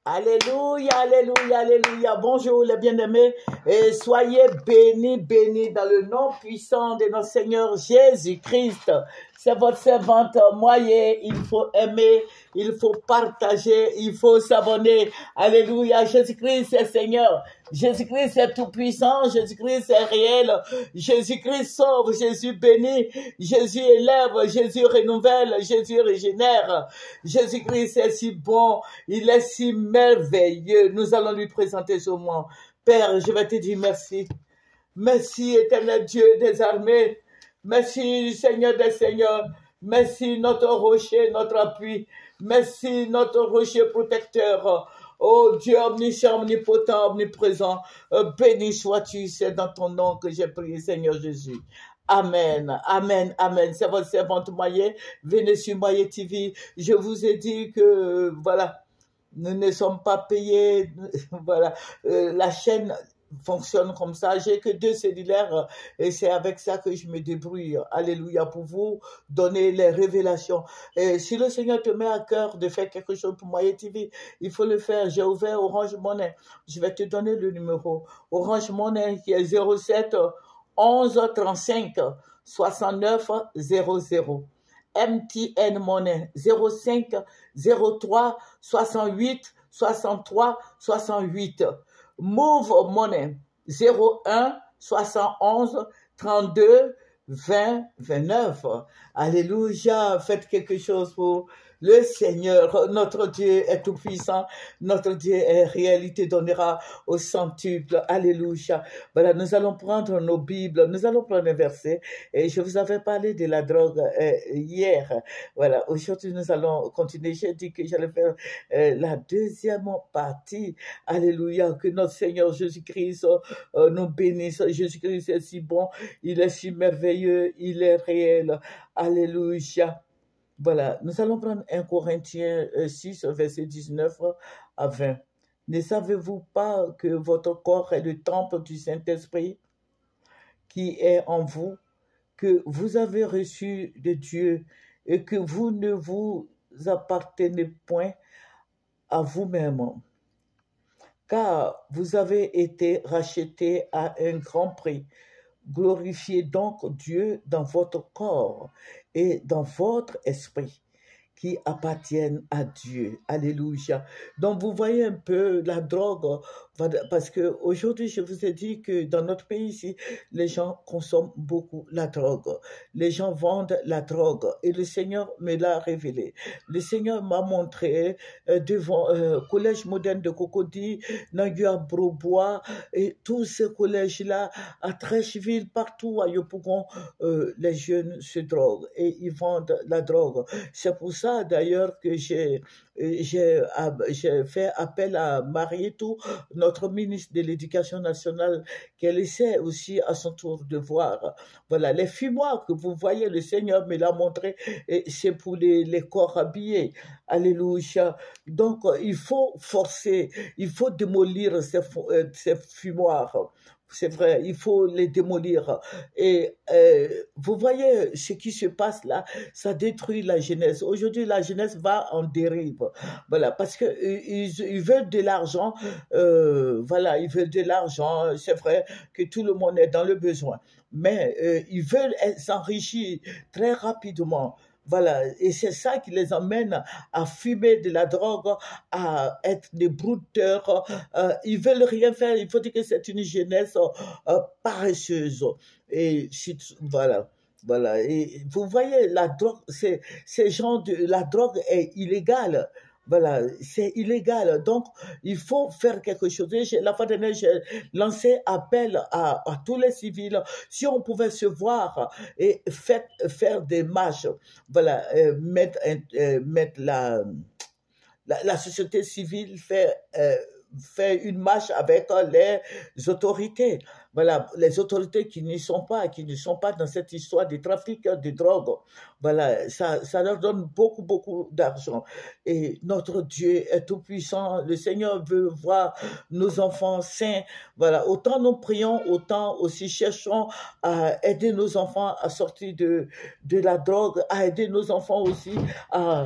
Alléluia, alléluia, alléluia. Bonjour les bien-aimés et soyez bénis, bénis dans le nom puissant de notre Seigneur Jésus-Christ. C'est votre servante moyenne. Il faut aimer, il faut partager, il faut s'abonner. Alléluia, Jésus-Christ est Seigneur. Jésus-Christ est tout-puissant, Jésus-Christ est réel, Jésus-Christ sauve, Jésus bénit, Jésus élève, Jésus renouvelle, Jésus régénère. Jésus-Christ est si bon, il est si merveilleux. Nous allons lui présenter ce moment. Père, je vais te dire merci. Merci, éternel Dieu des armées. Merci, Seigneur des seigneurs. Merci, notre rocher, notre appui. Merci, notre rocher protecteur. Oh Dieu omniscient, omnipotent, omniprésent, béni sois-tu, c'est dans ton nom que j'ai prié, Seigneur Jésus. Amen, amen, amen. C'est votre servante Moyen, venez sur Moyen TV. Je vous ai dit que, voilà, nous ne sommes pas payés, voilà, la chaîne fonctionne comme ça. J'ai que 2 cellulaires et c'est avec ça que je me débrouille. Alléluia, pour vous donner les révélations. Et si le Seigneur te met à cœur de faire quelque chose pour Moyen TV, il faut le faire. J'ai ouvert Orange Money. Je vais te donner le numéro. Orange Money qui est 07 11 35 69 00. MTN Money 05 03 68 63 68. Move Money 01 71 32 20 29. Alléluia, faites quelque chose pour le Seigneur. Notre Dieu est tout puissant, notre Dieu est réalité, donnera au centuple. Alléluia. Voilà, nous allons prendre nos Bibles, nous allons prendre un verset. Et je vous avais parlé de la drogue hier. Voilà, aujourd'hui nous allons continuer. J'ai dit que j'allais faire la deuxième partie. Alléluia, que notre Seigneur Jésus-Christ nous bénisse. Jésus-Christ est si bon, il est si merveilleux, il est réel. Alléluia. Voilà, nous allons prendre 1 Corinthiens 6, verset 19 à 20. Ne savez-vous pas que votre corps est le temple du Saint-Esprit qui est en vous, que vous avez reçu de Dieu et que vous ne vous appartenez point à vous-même, car vous avez été rachetés à un grand prix. Glorifiez donc Dieu dans votre corps et dans votre esprit qui appartiennent à Dieu. Alléluia. Donc, vous voyez un peu la drogue, parce qu'aujourd'hui, je vous ai dit que dans notre pays ici, les gens consomment beaucoup la drogue. Les gens vendent la drogue et le Seigneur me l'a révélé. Le Seigneur m'a montré devant collège moderne de Cocody, Nangua Brobois et tous ces collèges-là, à Trècheville, partout à Yopougon, les jeunes se droguent et ils vendent la drogue. C'est pour ça d'ailleurs que j'ai fait appel à Marietou, notre ministre de l'Éducation nationale, qu'elle essaie aussi à son tour de voir. Voilà, les fumoirs que vous voyez, le Seigneur me l'a montré, et c'est pour les corps habillés. Alléluia. Donc, il faut forcer, il faut démolir ces fumoirs. C'est vrai, il faut les démolir. Et vous voyez ce qui se passe là, ça détruit la jeunesse. Aujourd'hui, la jeunesse va en dérive. Voilà, parce que ils veulent de l'argent. Voilà, ils veulent de l'argent. C'est vrai que tout le monde est dans le besoin. Mais ils veulent s'enrichir très rapidement. Voilà, et c'est ça qui les amène à fumer de la drogue, à être des brouteurs. Ils veulent rien faire. Il faut dire que c'est une jeunesse paresseuse. Et voilà. Voilà. Et vous voyez, la drogue, la drogue est illégale. Voilà, c'est illégal. Donc, il faut faire quelque chose. La fois dernière, j'ai lancé appel à tous les civils. Si on pouvait se voir et faire des marches, voilà, mettre la société civile fait une marche avec les autorités. voilà, les autorités qui ne sont pas dans cette histoire de trafic de drogue, voilà, ça leur donne beaucoup, beaucoup d'argent. Et notre Dieu est tout puissant. Le Seigneur veut voir nos enfants sains. Voilà, autant nous prions, autant aussi cherchons à aider nos enfants à sortir de la drogue, à aider nos enfants aussi à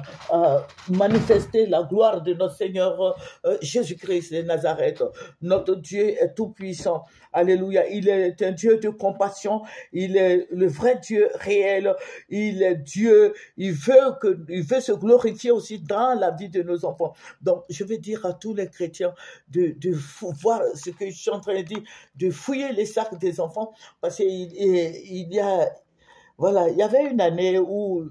manifester la gloire de notre Seigneur Jésus-Christ de Nazareth. Notre Dieu est tout puissant. Alléluia. Il est un Dieu de compassion. Il est le vrai Dieu réel. Il est Dieu. Il veut se glorifier aussi dans la vie de nos enfants. Donc, je vais dire à tous les chrétiens de voir ce que je suis en train de dire, de fouiller les sacs des enfants, parce qu'il y a, voilà, il y avait une année où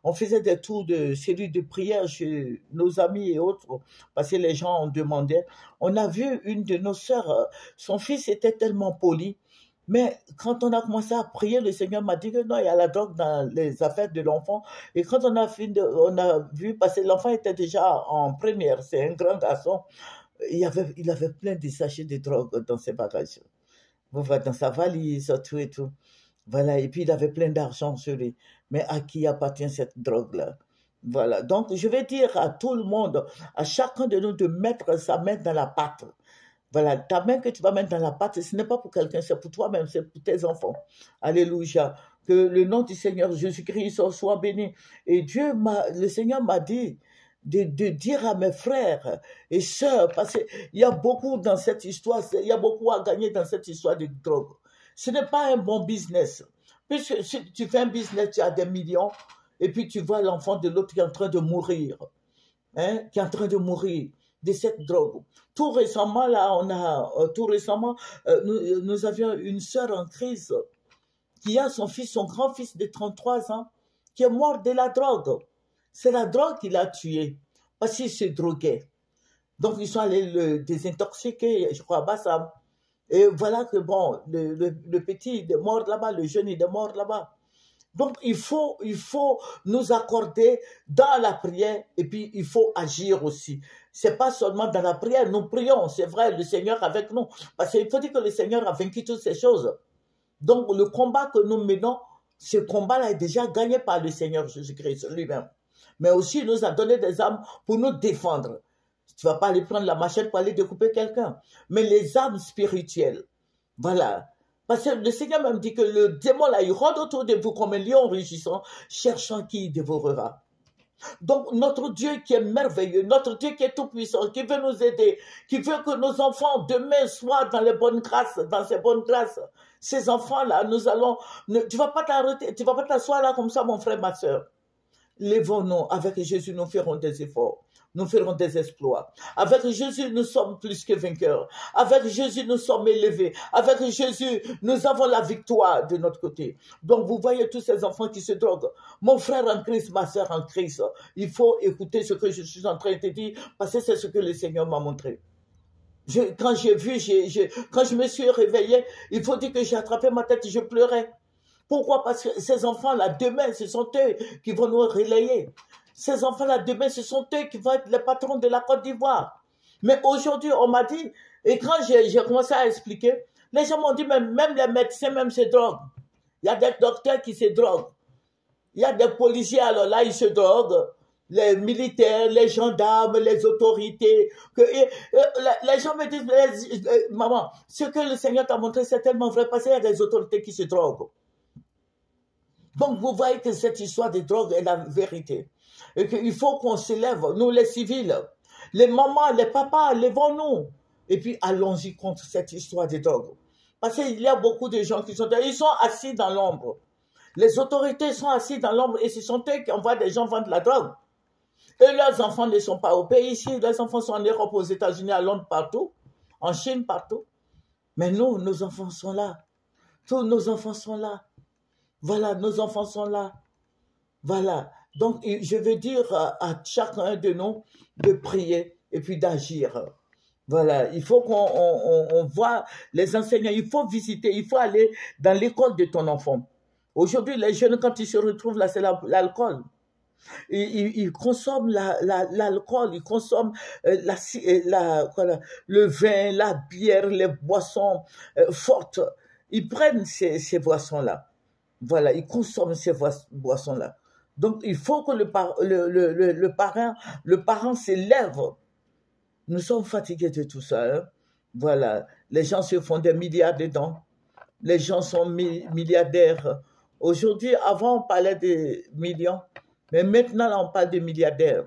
on faisait des tours de cellules de prière chez nos amis et autres, parce que les gens en demandaient. On a vu une de nos sœurs, son fils était tellement poli, mais quand on a commencé à prier, le Seigneur m'a dit que non, il y a la drogue dans les affaires de l'enfant. Et quand on a vu, parce que l'enfant était déjà en première, c'est un grand garçon, il avait plein de sachets de drogue dans ses bagages. Voilà, dans sa valise, tout et tout. Voilà, et puis il avait plein d'argent sur lui. Mais à qui appartient cette drogue-là? Voilà, donc je vais dire à tout le monde, à chacun de nous de mettre sa main dans la pâte. Voilà, ta main que tu vas mettre dans la pâte, ce n'est pas pour quelqu'un, c'est pour toi-même, c'est pour tes enfants. Alléluia. Que le nom du Seigneur Jésus-Christ soit béni. Et le Seigneur m'a dit de dire à mes frères et sœurs, parce qu'il y a beaucoup dans cette histoire, il y a beaucoup à gagner dans cette histoire de drogue. Ce n'est pas un bon business. Puisque si tu fais un business, tu as des millions, et puis tu vois l'enfant de l'autre qui est en train de mourir, hein, qui est en train de mourir de cette drogue. Tout récemment, nous avions une sœur en crise qui a son grand-fils de 33 ans, qui est mort de la drogue. C'est la drogue qui l'a tué, parce qu'il se droguait. Donc, ils sont allés le désintoxiquer, je crois, à Bassam. Et voilà que, bon, le petit est mort là-bas, le jeune est mort là-bas. Donc, il faut nous accorder dans la prière et puis il faut agir aussi. C'est pas seulement dans la prière, nous prions, c'est vrai, le Seigneur avec nous. Parce qu'il faut dire que le Seigneur a vaincu toutes ces choses. Donc, le combat que nous menons, ce combat-là est déjà gagné par le Seigneur Jésus-Christ lui-même. Mais aussi, il nous a donné des armes pour nous défendre. Tu ne vas pas aller prendre la machette pour aller découper quelqu'un. Mais les armes spirituelles, voilà. Parce que le Seigneur même dit que le démon là, il rôde autour de vous comme un lion rugissant, cherchant qui il dévorera. Donc notre Dieu qui est merveilleux, notre Dieu qui est tout puissant, qui veut nous aider, qui veut que nos enfants demain soient dans les bonnes grâces, dans ces bonnes grâces. Ces enfants-là, tu vas pas t'arrêter, tu vas pas t'asseoir là comme ça, mon frère, ma soeur. Lèvons-nous, avec Jésus, nous ferons des efforts. Nous ferons des exploits. Avec Jésus, nous sommes plus que vainqueurs. Avec Jésus, nous sommes élevés. Avec Jésus, nous avons la victoire de notre côté. Donc, vous voyez tous ces enfants qui se droguent. Mon frère en Christ, ma soeur en Christ, il faut écouter ce que je suis en train de dire parce que c'est ce que le Seigneur m'a montré. Quand je me suis réveillé, il faut dire que j'ai attrapé ma tête et je pleurais. Pourquoi? Parce que ces enfants-là, demain, ce sont eux qui vont nous relayer. Ces enfants-là, demain, ce sont eux qui vont être les patrons de la Côte d'Ivoire. Mais aujourd'hui, on m'a dit, et quand j'ai commencé à expliquer, les gens m'ont dit, même les médecins, même se droguent. Il y a des docteurs qui se droguent. Il y a des policiers, alors là, ils se droguent. Les militaires, les gendarmes, les autorités. Les gens me disent, maman, ce que le Seigneur t'a montré, c'est tellement vrai, parce qu'il y a des autorités qui se droguent. Donc, vous voyez que cette histoire de drogue est la vérité. Et qu'il faut qu'on s'élève, nous les civils, les mamans, les papas, lèvons-nous. Et puis, allons-y contre cette histoire de drogue. Parce qu'il y a beaucoup de gens qui sont assis dans l'ombre. Les autorités sont assis dans l'ombre et ce sont eux qui envoient des gens vendre la drogue. Et leurs enfants ne sont pas au pays ici. Leurs enfants sont en Europe, aux États-Unis, à Londres, partout. En Chine, partout. Mais nous, nos enfants sont là. Tous nos enfants sont là. Voilà, nos enfants sont là. Voilà. Donc, je veux dire à chacun de nous de prier et puis d'agir. Voilà. Il faut qu'on voit les enseignants. Il faut visiter. Il faut aller dans l'école de ton enfant. Aujourd'hui, les jeunes, quand ils se retrouvent là, c'est l'alcool. Ils consomment l'alcool, ils consomment le vin, la bière, les boissons fortes. Ils prennent ces boissons-là. Voilà, ils consomment ces boissons-là. Donc, il faut que le parent s'élève. Nous sommes fatigués de tout ça. Hein? Voilà, les gens se font des milliards dedans. Les gens sont milliardaires. Aujourd'hui, avant, on parlait de millions, mais maintenant, là, on parle de milliardaires.